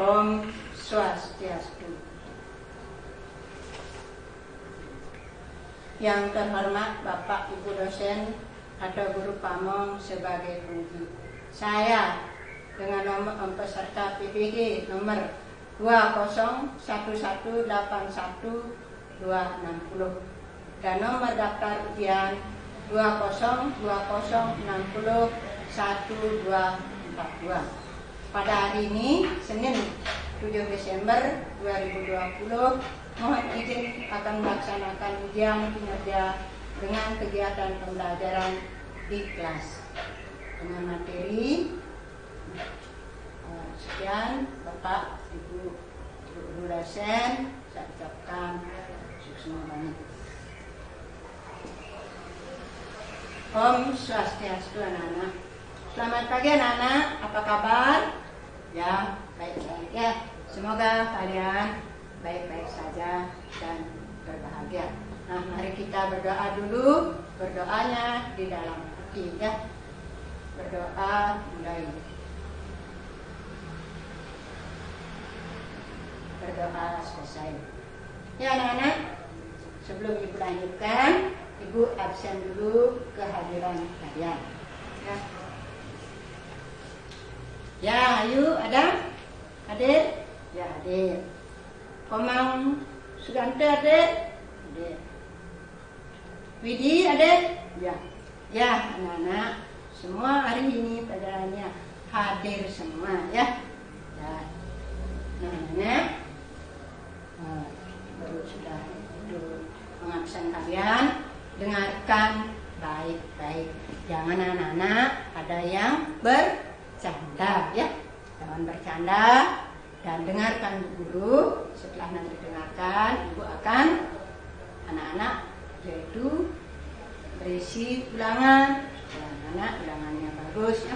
Om Swastiastu. Yang terhormat Bapak Ibu dosen atau guru pamong sebagai penguji, saya dengan nomor peserta PPG nomor 201181260 dan nomor daftar ujian 202060142. Pada hari ini, Senin 7 Desember 2020, mohon izin akan melaksanakan ujian kinerja dengan kegiatan pembelajaran di kelas dengan materi sekian. Bapak Ibu guru dosen, saya ucapkan sukses banget. Om Swastiastu anak-anak. Selamat pagi anak-anak, apa kabar? Ya, baik-baik ya. Semoga kalian baik-baik saja dan berbahagia. Nah, mari kita berdoa dulu. Berdoanya di dalam hati ya. Berdoa mulai. Berdoa selesai. Ya anak-anak, sebelum Ibu lanjutkan, Ibu absen dulu kehadiran kalian. Ya, ya ayo ada? Hadir? Ya hadir. Komang Sugante hadir? Hadir. Widi hadir? Ya. Ya anak-anak, semua hari ini pelajarannya hadir semua ya. Ya. Nah, baru sudah itu mengabsen kalian, dengarkan baik-baik. Jangan anak-anak ada yang bercanda ya. Jangan bercanda dan dengarkan guru. Setelah nanti dengarkan, Ibu akan anak-anak yaitu berisi ulangan. Anak-anak ulangannya bagus ya.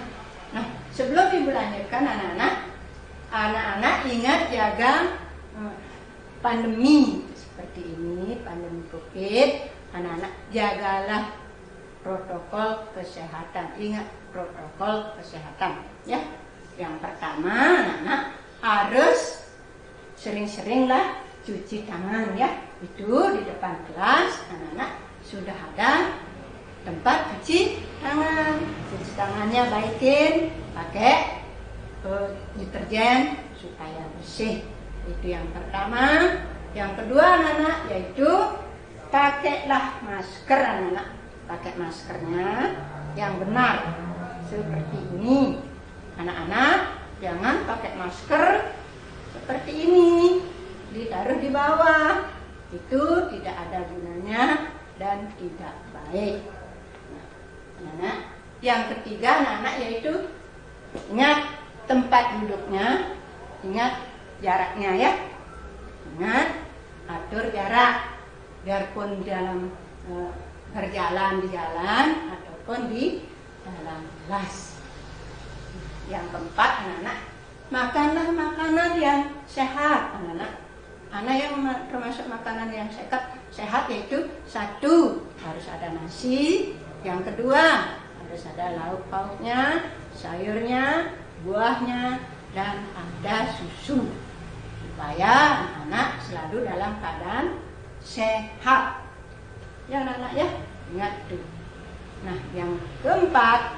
Nah, sebelum Ibu lanjutkan anak-anak ingat jaga pandemi seperti ini, pandemi COVID. Anak-anak jagalah protokol kesehatan. Ingat protokol kesehatan ya. Yang pertama, anak-anak harus sering-seringlah cuci tangan ya. Itu di depan kelas anak-anak sudah ada tempat cuci tangan. Cuci tangannya baikin pakai deterjen supaya bersih. Itu yang pertama. Yang kedua anak-anak yaitu pakailah masker anak-anak. Pakai maskernya yang benar seperti ini. Anak-anak jangan pakai masker seperti ini, ditaruh di bawah. Itu tidak ada gunanya dan tidak baik. Nah, anak-anak, yang ketiga anak-anak yaitu ingat tempat duduknya, ingat jaraknya ya. Ingat atur jarak, biarpun dalam berjalan di jalan ataupun di dalam kelas. Yang keempat anak-anak, makanlah makanan yang sehat anak-anak. Anak yang termasuk makanan yang sehat yaitu satu, harus ada nasi. Yang kedua, harus ada lauk pauknya, sayurnya, buahnya, dan ada susu. Supaya anak-anak selalu dalam keadaan sehat. Ya anak-anak ya, ingat tuh. Nah, yang keempat,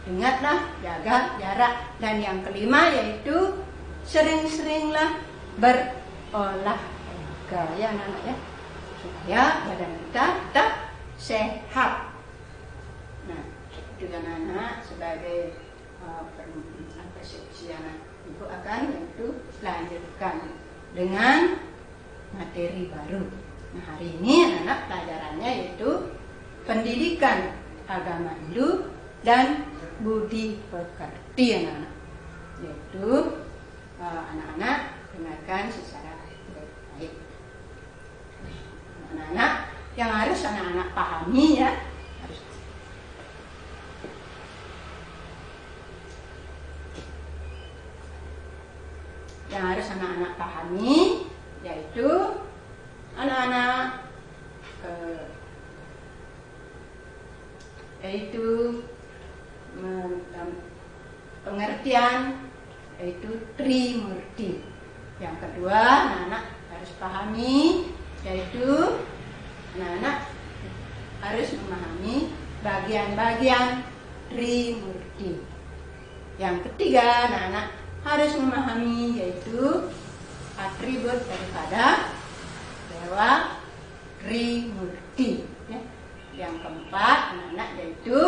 ingatlah jaga jarak. Dan yang kelima yaitu sering-seringlah berolahraga ya anak-anak ya, supaya badan kita tetap sehat. Nah, itu anak-anak sebagai persepsi anak. Ibu akan yaitu lanjutkan dengan materi baru. Nah, hari ini anak-anak pelajarannya yaitu pendidikan agama Hindu dan budi pekerti anak-anak. Yaitu anak-anak dengarkan secara baik-baik. Anak-anak yang harus anak-anak pahami ya, anak-anak pahami yaitu anak-anak yaitu pengertian yaitu Trimurti. Yang kedua, anak-anak harus pahami, yaitu anak-anak harus memahami bagian-bagian Trimurti. Yang ketiga, anak-anak harus memahami, yaitu atribut daripada Dewa Trimurti. Ya. Yang keempat, anak-anak yaitu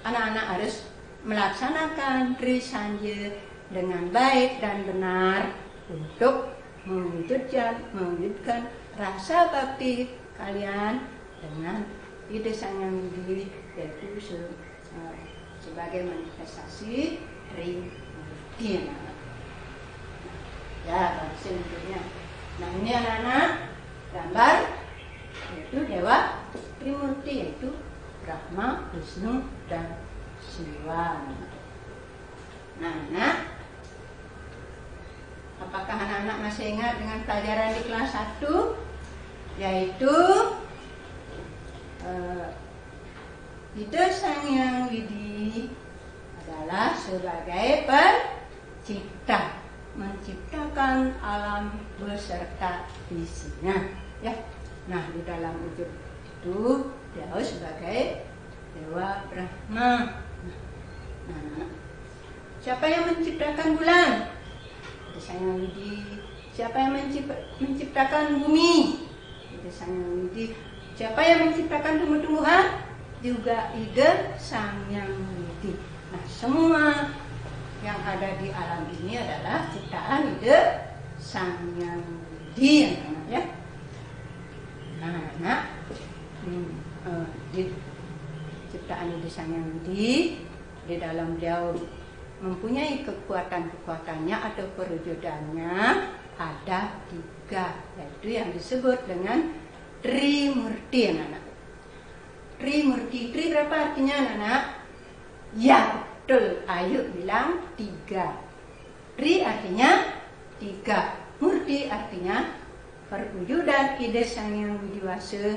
anak-anak harus melaksanakan Trisanja dengan baik dan benar untuk mewujudkan rasa bakti kalian dengan ide Sang Hyang Widi, yaitu sebagai manifestasi Trimurti. Ya, selanjutnya. Nah, ini anak-anak gambar yaitu Dewa Trimurti, yaitu Brahma, Wisnu, dan Siwa. Nah, apakah anak-anak masih ingat dengan pelajaran di kelas 1? Yaitu ide Sang Hyang Widi adalah sebagai pencipta, menciptakan alam beserta isinya. Ya. Nah, di dalam wujud itu dia sebagai Dewa Brahma. Nah, siapa yang menciptakan bulan? Sang Hyang Widi. Siapa yang menciptakan bumi? Sang Hyang Widi. Siapa yang menciptakan tumbuh-tumbuhan? Juga ide Sang Hyang Widi. Nah, semua yang ada di alam ini adalah ciptaan ide Sang Hyang Widi, ya. Nah, di ciptaan ide Sang Hyang Widi, di dalam beliau mempunyai kekuatan-kekuatannya atau perwujudannya ada 3, yaitu yang disebut dengan Trimurti, anak-anak. Trimurti, tri berapa artinya, anak-anak? Ya, betul. Ayo bilang 3. Tri artinya 3. Murti artinya perwujudan ide Sang Hyang Widiwasa,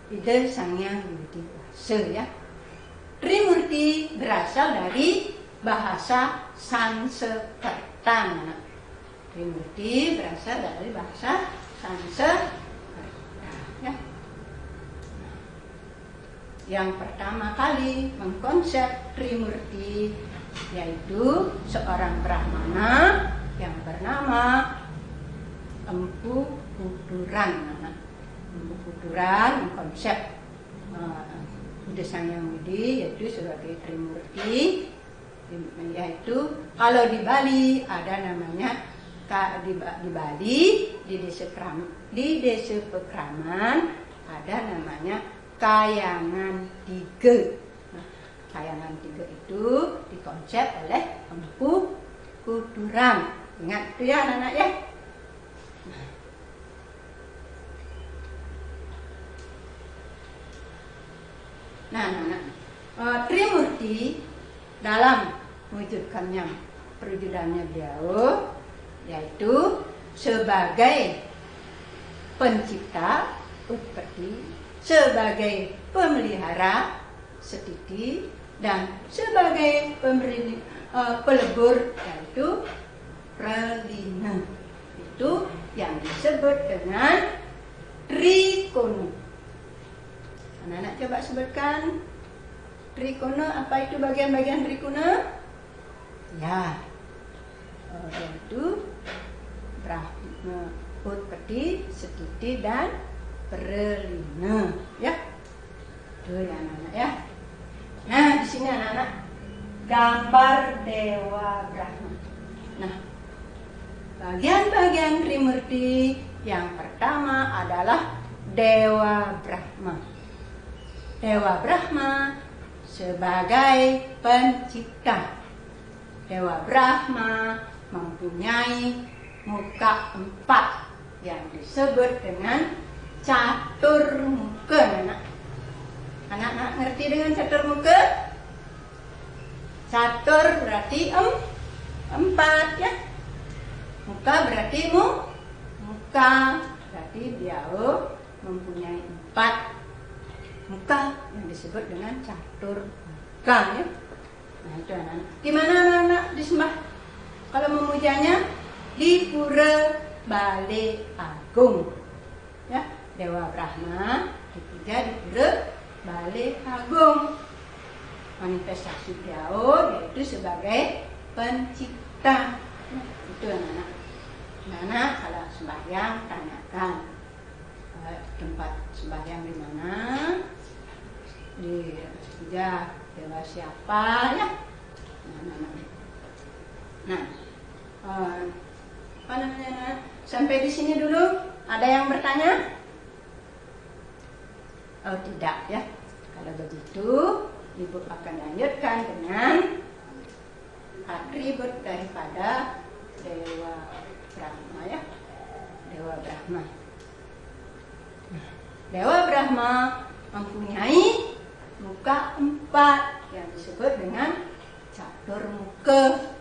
ide Sang Hyang Widiwasa, ya. Trimurti berasal dari bahasa Sanskerta. Trimurti berasal dari bahasa Sanskerta, ya. Yang pertama kali mengkonsep Trimurti yaitu seorang Brahmana yang bernama Empu Kuduran. Empu Kuduran mengkonsep ide Sang Hyang Widi yaitu sebagai Trimurti, yaitu kalau di Bali ada namanya di Bali di desa Pekraman ada namanya Kayangan 3. Nah, Kayangan 3 itu dikonsep oleh Empu Kuduran. Ingat itu ya anak-anak, ya. Nah, anak-anak, Trimurti dalam mewujudkannya perwujudannya beliau yaitu sebagai pencipta Utpati, sebagai pemelihara Setiti, dan sebagai pelebur yaitu Pralina. Itu yang disebut dengan Trikono. Anak-anak coba sebutkan Trikono, apa itu bagian-bagian Trikono? Ya, yaitu Brahma, Utpati, Setiti, dan Pralina, ya. Itu ya anak-anak, ya. Nah, di sini anak-anak gambar Dewa Brahma. Nah, bagian-bagian Trimurti yang pertama adalah Dewa Brahma. Dewa Brahma sebagai pencipta. Dewa Brahma mempunyai muka 4 yang disebut dengan caturmuka. Anak-anak ngerti dengan caturmuka? Catur berarti 4, ya. Muka berarti muka berarti dia mempunyai 4 muka yang disebut dengan caturmuka, ya. Nah itu anak-anak. Di mana anak-anak disembah? Kalau memujanya di Pura Balai Agung, ya, Dewa Brahma dipuja di Pura Balai Agung. Manifestasi beliau yaitu sebagai pencipta. Nah, itu anak-anak. Anak kalau sembahyang tanyakan tempat sembahyang di mana, di puja dewa siapa, ya. Nah, apa namanya? Sampai di sini dulu. Ada yang bertanya? Oh tidak, ya. Kalau begitu, Ibu akan lanjutkan dengan atribut daripada Dewa Brahma, ya. Dewa Brahma. Dewa Brahma mempunyai muka 4 yang disebut dengan catur muka.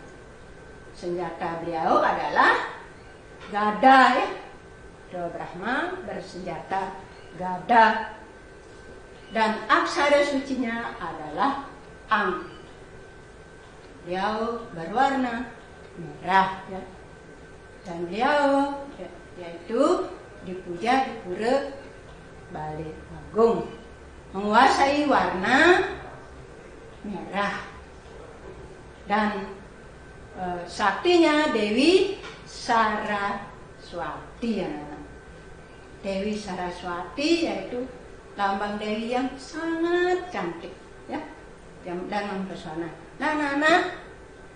Senjata beliau adalah gada, ya. Dewa Brahma bersenjata gada. Dan aksara sucinya adalah Ang. Beliau berwarna merah, ya. Dan beliau yaitu dipuja di Pura Balai Agung, menguasai warna merah. Dan saktinya Dewi Saraswati, ya. Dewi Saraswati yaitu lambang Dewi yang sangat cantik, ya, dan mempesona. Nah, anak-anak,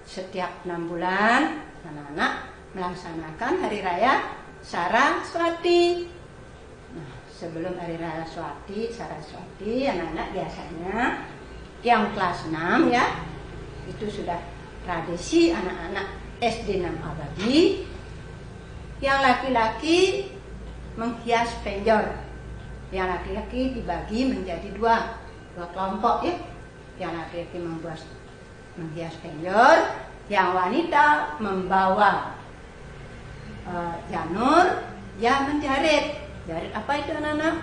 setiap 6 bulan anak-anak melaksanakan hari raya Saraswati. Nah, sebelum hari raya Saraswati, anak-anak biasanya yang kelas 6, ya, itu sudah tradisi anak-anak SD 6 abadi. Yang laki-laki menghias penjor. Yang laki-laki dibagi menjadi dua kelompok, ya. Yang laki-laki menghias penjor, yang wanita membawa janur yang menjarit. Jarit apa itu anak-anak?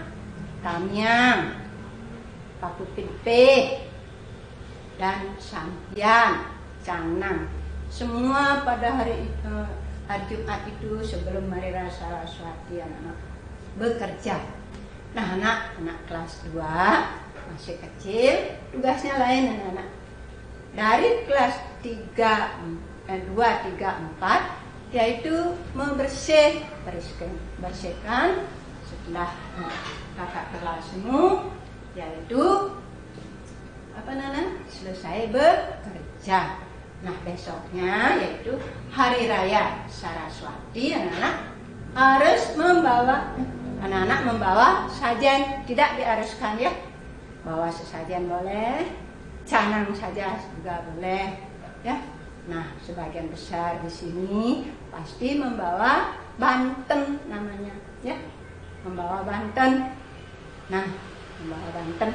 Tamiang, paku pipih, dan sampian, canang. Semua pada hari Jumat itu sebelum hari raya Saraswati anak-anak bekerja. Nah, anak kelas 2 masih kecil, tugasnya lain anak-anak. Dari kelas 2, 3, 4 yaitu bersihkan setelah kakak kelasmu, yaitu apa selesai bekerja. Nah, besoknya yaitu hari raya Saraswati, anak-anak harus anak-anak membawa sajen. Tidak diharuskan, ya, bawa sesajen boleh, canang saja juga boleh, ya. Nah, sebagian besar di sini pasti membawa banten namanya, ya, membawa banten. Nah, membawa banten.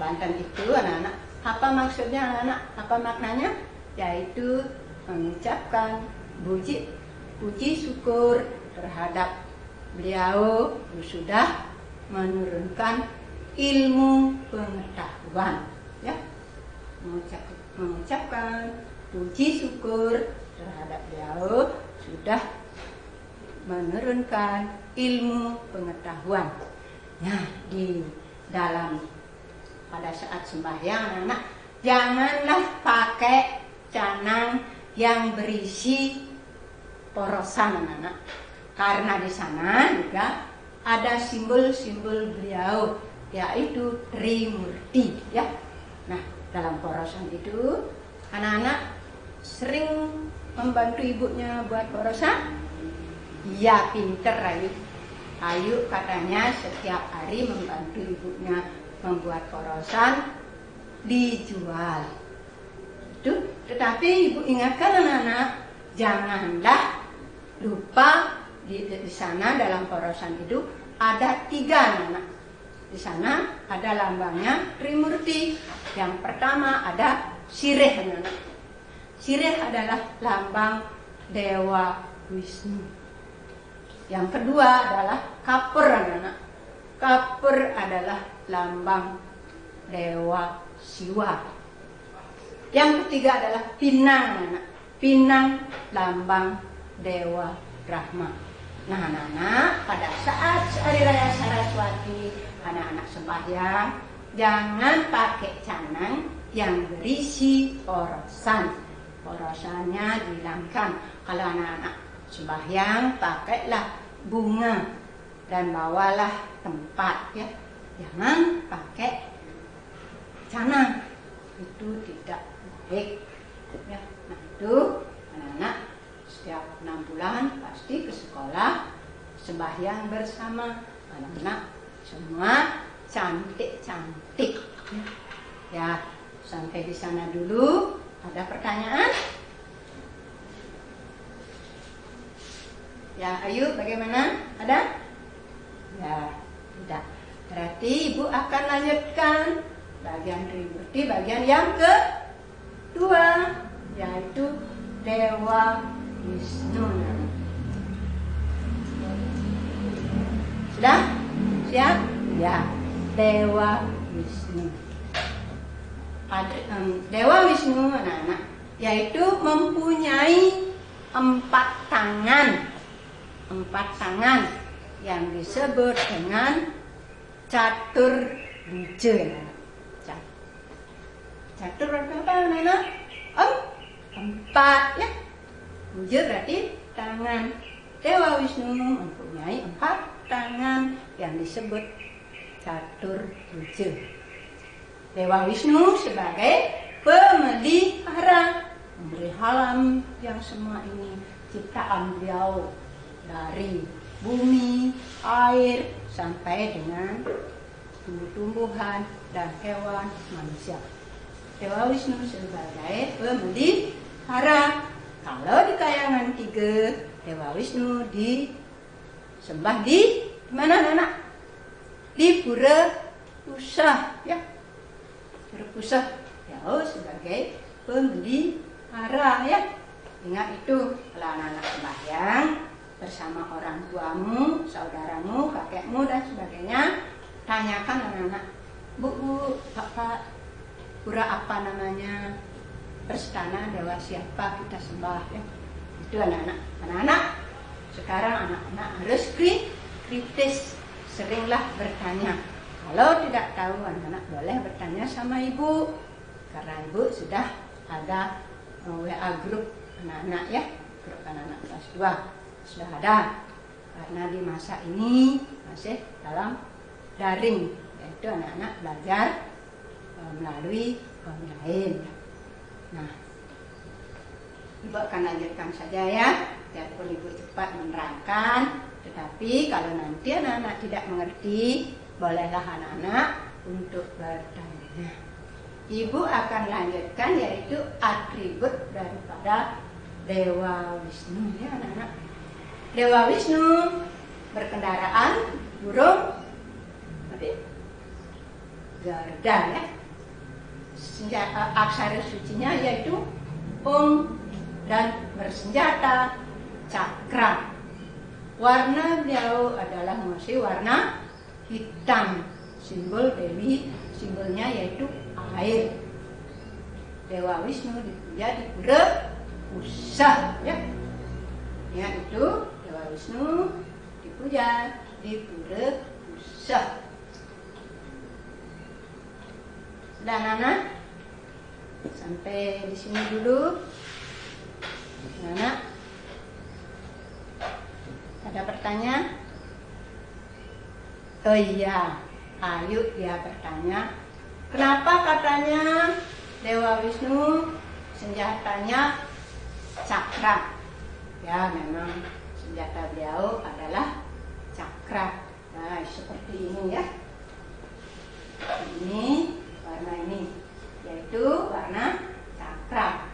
Banten itu anak-anak, apa maksudnya anak-anak? Apa maknanya? Yaitu mengucapkan puji syukur terhadap beliau yang sudah menurunkan ilmu pengetahuan, ya. Mengucapkan puji syukur terhadap beliau sudah menurunkan ilmu pengetahuan. Nah, di dalam pada saat sembahyang anak-anak janganlah pakai canang yang berisi porosan anak-anak, karena di sana juga ada simbol-simbol beliau yaitu Trimurti, ya. Nah, dalam porosan itu anak-anak sering membantu ibunya buat porosan. Iya, pinter Ayu katanya setiap hari membantu ibunya membuat porosan dijual. Tetapi ibu ingatkan anak-anak, janganlah lupa di sana dalam porosan itu ada 3 anak. Di sana ada lambangnya Trimurti. Yang pertama ada sirih anak. Sirih adalah lambang Dewa Wisnu. Yang kedua adalah kapur anak. Kapur adalah lambang Dewa Siwa. Yang ketiga adalah pinang, anak-anak. Pinang lambang Dewa Brahma. Nah, anak-anak, pada saat Hari Raya Saraswati, anak-anak sembahyang, jangan pakai canang yang berisi porosan. Porosannya dihilangkan. Kalau anak-anak sembahyang, pakailah bunga dan bawalah tempat, ya. Jangan pakai canang, itu tidak baik, ya. Nah, itu anak-anak setiap 6 bulan pasti ke sekolah sembahyang bersama. Anak-anak semua cantik-cantik, ya. Sampai di sana dulu. Ada pertanyaan? Ya, ayo, bagaimana? Ada? Ya, tidak. Berarti Ibu akan lanjutkan bagian Tribukti, bagian yang kedua, yaitu Dewa Wisnu. Sudah? Siap? Ya, Dewa Wisnu. Dewa Wisnu, anak-anak, yaitu mempunyai 4 tangan. 4 tangan yang disebut dengan Caturbuja. Catur apa, anak-anak? 4, ya. Buja berarti tangan. Dewa Wisnu mempunyai 4 tangan yang disebut Caturbuja. Dewa Wisnu sebagai pemelihara, memberi alam yang semua ini ciptaan beliau, dari bumi, air, sampai dengan tumbuh-tumbuhan dan hewan, manusia. Dewa Wisnu sebagai pemelihara. Kalau di kayangan 3, Dewa Wisnu disembah di mana, anak-anak? Di Pura Pusah, ya. Pura Pusah, jauh sebagai pemelihara, ya. Ingat itu, kalau anak-anak sembahyang bersama orang tuamu, saudaramu, kakekmu, dan sebagainya, tanyakan anak-anak, Bu, Bapak, pura apa namanya? Berstana dewa siapa kita sembah, ya. Itu anak-anak. Anak-anak, sekarang anak-anak harus kritis, seringlah bertanya. Kalau tidak tahu, anak-anak boleh bertanya sama ibu, karena ibu sudah ada WA grup anak-anak, ya, grup anak-anak kelas 2 sudah ada, karena di masa ini masih dalam daring, yaitu anak-anak belajar melalui online. Nah, ibu akan lanjutkan saja, ya, biarpun ibu cepat menerangkan, tetapi kalau nanti anak-anak tidak mengerti, bolehlah anak-anak untuk bertanya. Ibu akan lanjutkan, yaitu atribut daripada Dewa Wisnu, ya, anak-anak. Dewa Wisnu berkendaraan burung Garuda, ya. Senjata aksara sucinya yaitu Om, dan bersenjata cakra. Warna beliau adalah masih warna hitam. Simbol Dewi, simbolnya yaitu air. Dewa Wisnu dipuja di Pura Pusah, ya. Ingat itu, Dewa Wisnu dipuja di Pura Pusah. Dan anak, sampai di sini dulu. Anak, ada pertanyaan? Oh iya, Ayu dia bertanya, kenapa katanya Dewa Wisnu senjatanya cakra? Ya, memang senjata beliau adalah cakra. Nah, seperti ini, ya. Ini warna ini, yaitu warna cakra.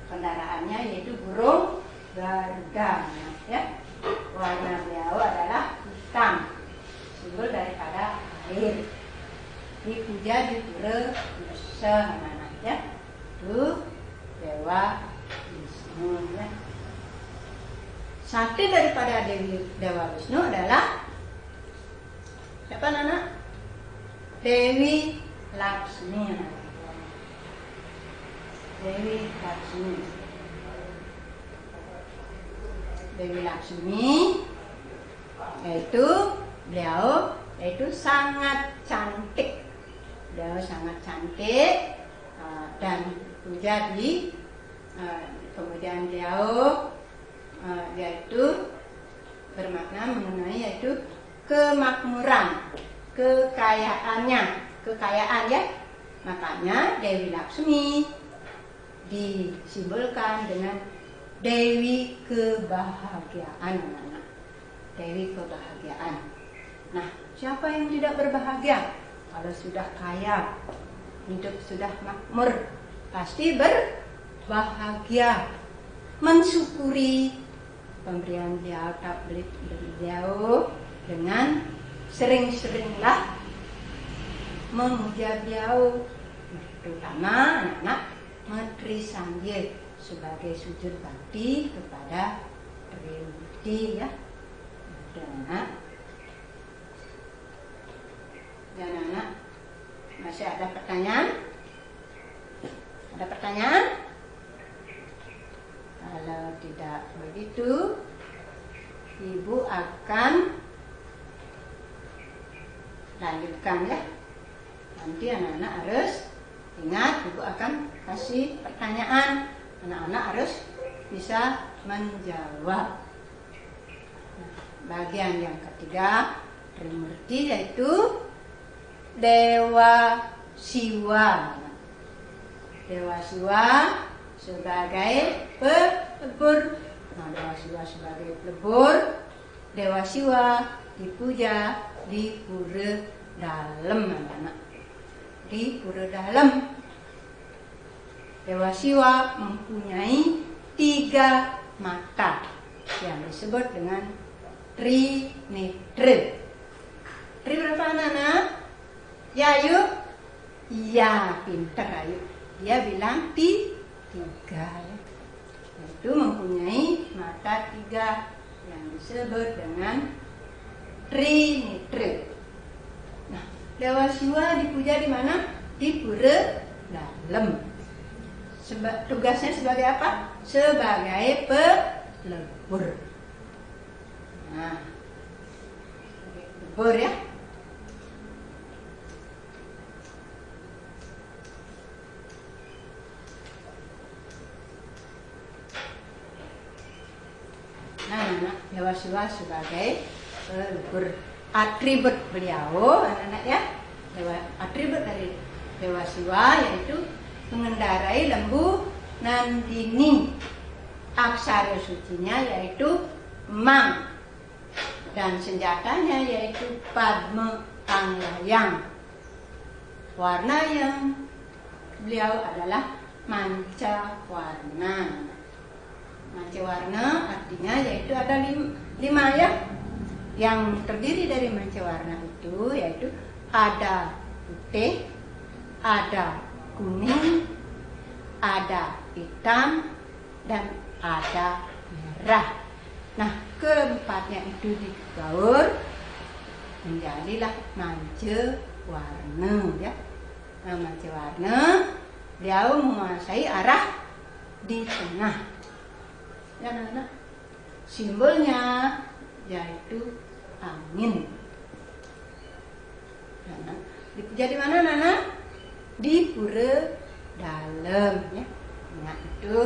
Kendaraannya yaitu burung Garuda, ya. Warna beliau adalah hitam, simbol daripada air. Dipuja di Pura Pusah, anak-anak, ya. Itu Dewa Wisnu, ya. Sakti daripada Dewa Wisnu adalah siapa, anak? Dewi Laksmi. Dewi Laksmi. Dewi Laksmi yaitu beliau sangat cantik. Beliau sangat cantik dan puja di kemudian beliau yaitu bermakna mengenai yaitu kemakmuran, kekayaan ya. Makanya Dewi Laksmi disimbolkan dengan Dewi kebahagiaan, anak-anak. Dewi kebahagiaan. Nah, siapa yang tidak berbahagia? Kalau sudah kaya, hidup sudah makmur, pasti berbahagia, mensyukuri pemberian beliau dengan sering-seringlah memuja beliau, terutama anak-anak Menteri Sangye sebagai sujud bakti kepada Trimurti ya. Dan anak masih ada pertanyaan? Ada pertanyaan? Kalau tidak begitu, Ibu akan lanjutkan ya. Nanti anak-anak harus ingat, Ibu akan kasih pertanyaan. Anak-anak harus bisa menjawab. Nah, bagian yang ketiga, Trimurti yaitu Dewa Siwa. Dewa Siwa sebagai pelebur. Nah, Dewa Siwa sebagai pelebur, Dewa Siwa dipuja di pura dalam, anak-anak. Di pura dalam. Dewa Siwa mempunyai 3 mata yang disebut dengan Trinetra. Tri berapa, anak-anak? Ya, yuk. Iya, pinter, ayo. Dia bilang 3 ya. Itu mempunyai mata 3 yang disebut dengan Trinetra. Nah, Dewa Siwa dipuja di mana? Di pura dalam. Tugasnya sebagai apa? Sebagai pelebur. Nah, pelebur ya. Nah, Dewa Siwa sebagai pelebur. Atribut beliau, anak-anak ya. Atribut dari Dewa Siwa yaitu mengendarai lembu Nandini. Aksara sucinya yaitu Mang. Dan senjatanya yaitu Padma Anglayang. Warna yang beliau adalah manca warna. Manca warna artinya yaitu ada 5 ya. Yang terdiri dari manca warna itu yaitu ada putih, ada kuning, ada hitam, dan ada merah. Nah, keempatnya itu digaur menjadilah manca warna ya. Nah, manca warna beliau menguasai arah di tengah. Ya, anak-anak. Simbolnya yaitu angin. Nah, dipuja di mana, anak-anak? Di pura dalam ya. Nah, itu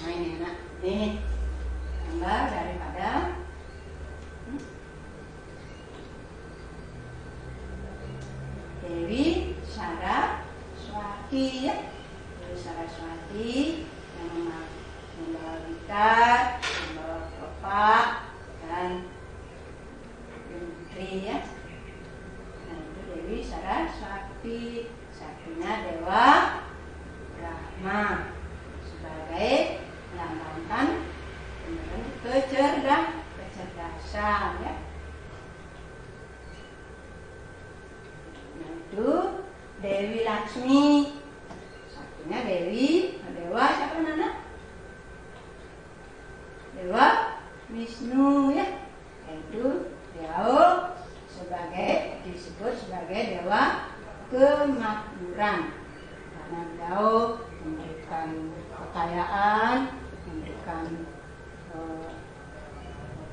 nah, ini anak, nih gambar daripada Dewi Saraswati ya. Dewi Saraswati yang membawa gitar, membawa kepak dan menteri ya. Nah, itu Dewi Saraswati. Satunya Dewa Brahma sebagai melambangkan kecerdasan ya. Nah, itu Dewi Laksmi. Satunya Dewa siapa, anak? Dewa kemakmuran. Karena beliau memberikan kekayaan, memberikan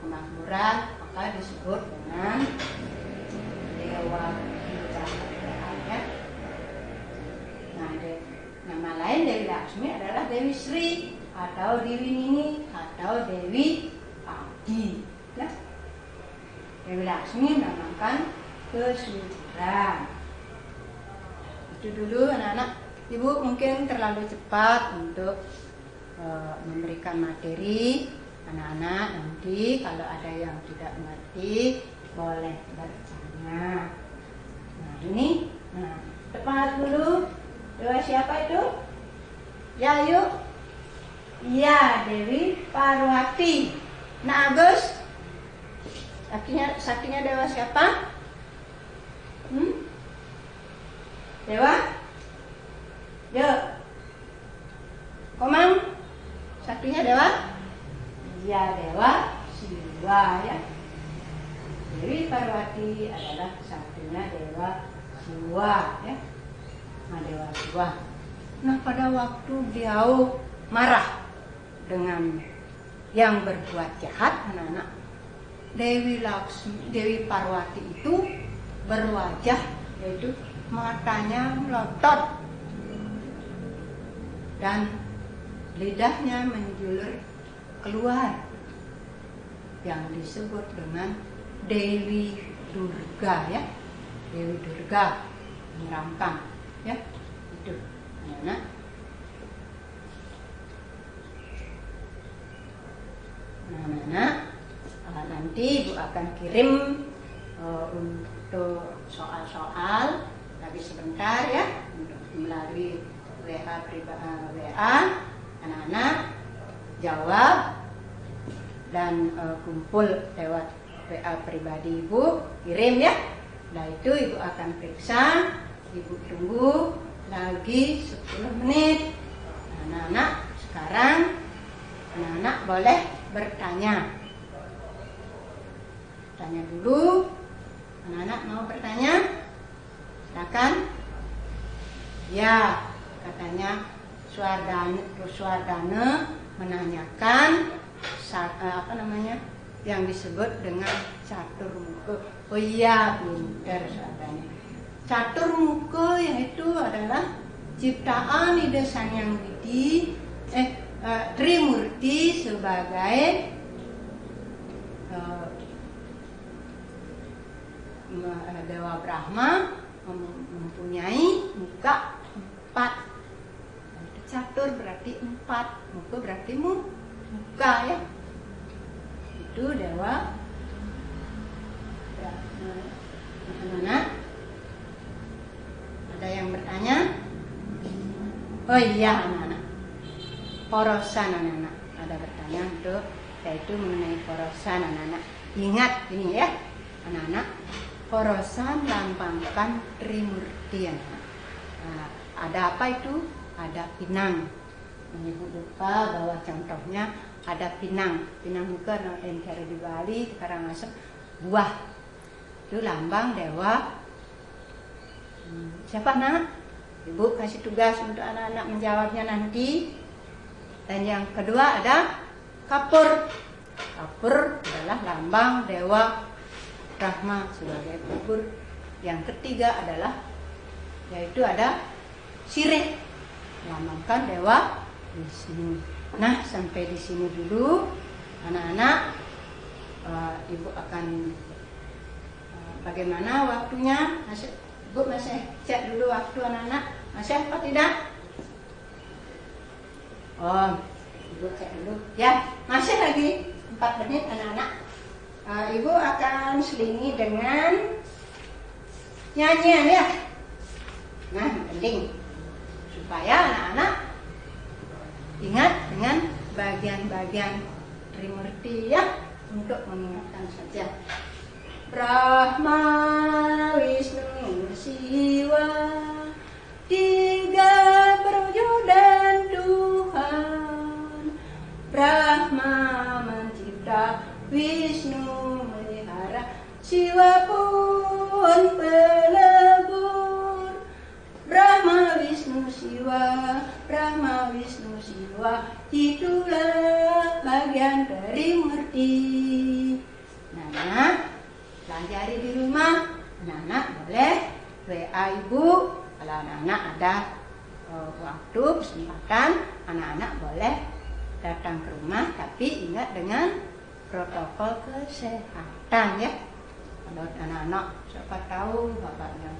kemakmuran, maka disebut dengan Dewa Kemudaharaan ya. Nah, nama lain Dewi Laksmi adalah Dewi Sri atau Dewi Nini atau Dewi Adi ya. Dewi Laksmi menamakan kesuburan. Itu dulu anak-anak. Ibu mungkin terlalu cepat untuk memberikan materi anak-anak. Nanti kalau ada yang tidak mengerti boleh bertanya. Nah ini, tepat dulu. Dewa siapa itu? Ya yuk. Iya, Dewi Parwati. Nah Agus, saktinya dewa siapa? Dewa? Yuk. Komang, saktinya dewa? Iya, Dewa Siwa ya. Dewi Parwati adalah saktinya Dewa Siwa ya. Nah, Dewa Siwa. Nah, pada waktu beliau marah dengan yang berbuat jahat, anak-anak, Dewi Parwati itu berwajah, yaitu matanya melotot dan lidahnya menjulur keluar, yang disebut dengan Dewi Durga ya. Dewi Durga menyeramkan ya. Itu anak-anak. Nah, nanti Ibu akan kirim untuk soal-soal lagi sebentar ya, untuk melalui WA anak-anak jawab dan kumpul lewat WA pribadi Ibu, kirim ya. Nah itu Ibu akan periksa, Ibu tunggu lagi 10 menit. Anak-anak sekarang anak-anak boleh bertanya. Tanya dulu. Anak-anak mau bertanya? Silakan. Ya, katanya Suardane menanyakan yang disebut dengan catur muka. Oh iya, pintar Suardane. Catur muka yang itu adalah ciptaan Ida Sang Hyang Widi Trimurti sebagai Dewa Brahma mempunyai muka 4. Catur berarti 4, muka berarti muka ya. Itu Dewa Brahma. Ada yang bertanya? Oh iya anak-anak. Porosan anak-anak. Ada bertanya untuk yaitu mengenai porosan anak-anak. Ingat ini ya anak-anak. Porosan lambangkan Trimurti anak-anak. Nah, ada apa itu? Ada pinang. Ibu lupa bahwa contohnya ada pinang. Pinang muka yang cari di Bali, Karangasem, buah. Itu lambang dewa. Siapa nak? Ibu kasih tugas untuk anak-anak menjawabnya nanti. Dan yang kedua ada kapur. Kapur adalah lambang dewa Brahma sebagai kubur. Yang ketiga adalah yaitu ada sirih, melambangkan dewa Wisnu. Nah, sampai di sini dulu anak-anak. Ibu akan bagaimana waktunya? Ibu masih cek dulu waktu anak-anak. Masih apa tidak? Oh, Ibu cek dulu. Ya, masih lagi 4 menit anak-anak. Ibu akan selingi dengan nyanyian ya. Nah, penting supaya anak-anak ingat dengan bagian-bagian Trimurti ya, untuk mengingatkan saja. Brahma, Wisnu, Siwa, 3 perwujudan Tuhan. Brahma mencipta, Wisnu melihara, Siwa pun pelebur. Siwa, Brahma Wisnu Siwa, itulah bagian dari mengerti. Anak-anak pelajari di rumah, anak-anak boleh WA ibu. Kalau anak-anak ada waktu, kesempatan, anak-anak boleh datang ke rumah, tapi ingat dengan protokol kesehatan ya. Kalau anak-anak siapa tahu bapaknya.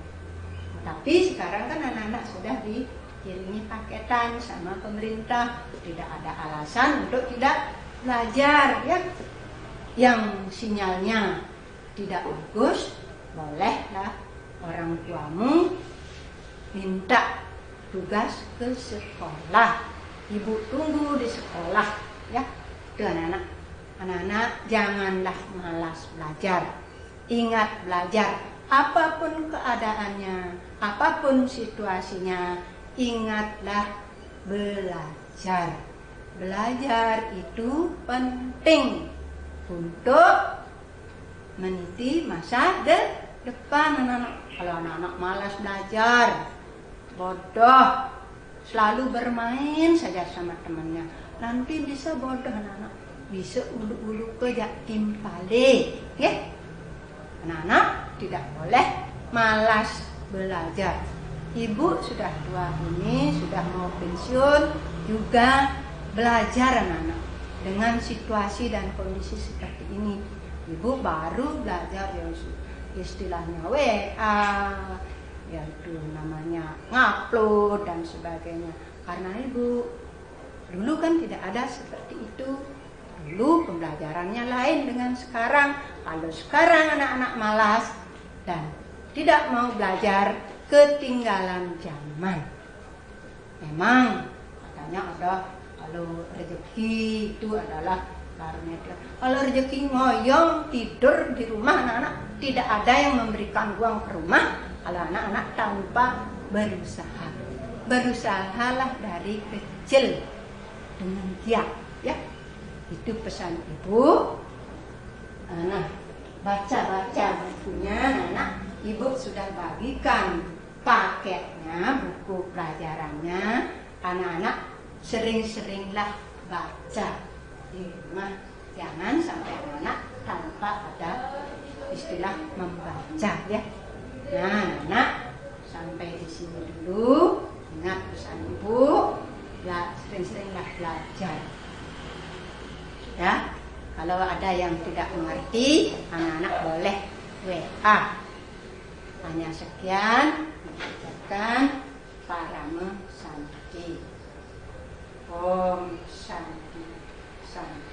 Tapi sekarang kan anak-anak sudah dikirimi paketan sama pemerintah, tidak ada alasan untuk tidak belajar ya. Yang sinyalnya tidak bagus, bolehlah orang tuamu minta tugas ke sekolah. Ibu tunggu di sekolah ya. Itu anak-anak. Anak-anak janganlah malas belajar. Ingat belajar. Apapun keadaannya, apapun situasinya, ingatlah belajar. Belajar itu penting untuk meniti masa depan anak-anak. Kalau anak-anak malas belajar, bodoh, selalu bermain saja sama temannya, nanti bisa bodoh anak-anak, bisa ulu-ulu ke yatim pale ya. Anak-anak tidak boleh malas belajar. Ibu sudah tua ini, sudah mau pensiun, juga belajar anak-anak. Dengan situasi dan kondisi seperti ini, ibu baru belajar yang istilahnya WA, yaitu namanya ngupload dan sebagainya. Karena ibu dulu kan tidak ada seperti itu. Dulu pembelajarannya lain dengan sekarang. Kalau sekarang anak-anak malas dan tidak mau belajar, ketinggalan zaman. Memang katanya ada, kalau rezeki itu adalah karunia. Kalau rezeki ngoyong tidur di rumah anak-anak, tidak ada yang memberikan uang ke rumah. Kalau anak-anak tanpa berusaha, berusahalah dari kecil dengan giat ya. Itu pesan ibu. Nah, baca-baca bukunya anak-anak, ibu sudah bagikan paketnya, buku pelajarannya. Anak-anak sering-seringlah baca di rumah. Jangan sampai anak tanpa ada istilah membaca ya. Nah, anak sampai di sini dulu. Ingat pesan ibu, sering-seringlah belajar. Ya, kalau ada yang tidak mengerti, anak-anak boleh WA. Hanya sekian, mengucapkan Parama Santi. Om Santi Santi.